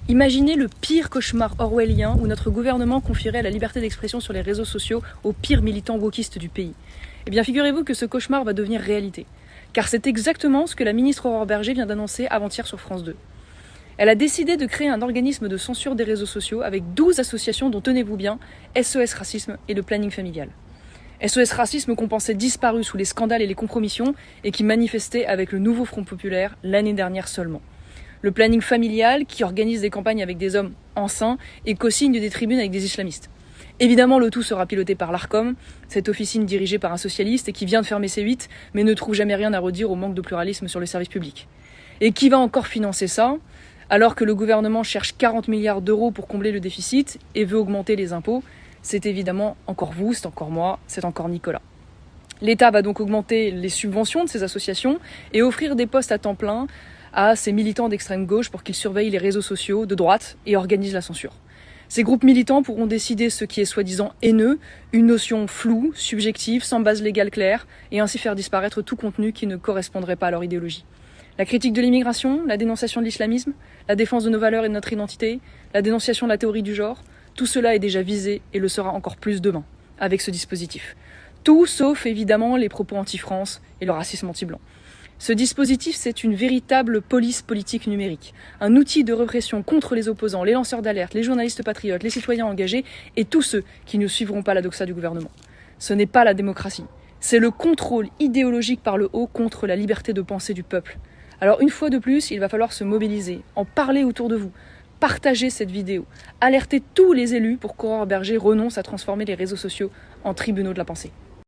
Imaginez le pire cauchemar orwellien où notre gouvernement confierait la liberté d'expression sur les réseaux sociaux aux pires militants wokistes du pays. Eh bien, figurez-vous que ce cauchemar va devenir réalité. Car c'est exactement ce que la ministre Aurore Bergé vient d'annoncer avant-hier sur France 2. Elle a décidé de créer un organisme de censure des réseaux sociaux avec 12 associations dont, tenez-vous bien, SOS Racisme et le Planning Familial. SOS Racisme qu'on pensait disparu sous les scandales et les compromissions et qui manifestait avec le nouveau Front Populaire l'année dernière seulement. Le Planning Familial qui organise des campagnes avec des hommes enceints et co-signe des tribunes avec des islamistes. Évidemment, le tout sera piloté par l'ARCOM, cette officine dirigée par un socialiste et qui vient de fermer ses 8, mais ne trouve jamais rien à redire au manque de pluralisme sur le service public. Et qui va encore financer ça, alors que le gouvernement cherche 40 milliards d'euros pour combler le déficit et veut augmenter les impôts? C'est évidemment encore vous, c'est encore moi, c'est encore Nicolas. L'État va donc augmenter les subventions de ces associations et offrir des postes à temps plein à ces militants d'extrême gauche pour qu'ils surveillent les réseaux sociaux de droite et organisent la censure. Ces groupes militants pourront décider ce qui est soi-disant haineux, une notion floue, subjective, sans base légale claire, et ainsi faire disparaître tout contenu qui ne correspondrait pas à leur idéologie. La critique de l'immigration, la dénonciation de l'islamisme, la défense de nos valeurs et de notre identité, la dénonciation de la théorie du genre, tout cela est déjà visé et le sera encore plus demain, avec ce dispositif. Tout sauf évidemment les propos anti-France et le racisme anti-blanc. Ce dispositif, c'est une véritable police politique numérique, un outil de répression contre les opposants, les lanceurs d'alerte, les journalistes patriotes, les citoyens engagés et tous ceux qui ne suivront pas la doxa du gouvernement. Ce n'est pas la démocratie, c'est le contrôle idéologique par le haut contre la liberté de pensée du peuple. Alors une fois de plus, il va falloir se mobiliser, en parler autour de vous, partager cette vidéo, alerter tous les élus pour qu'Aurore Bergé renonce à transformer les réseaux sociaux en tribunaux de la pensée.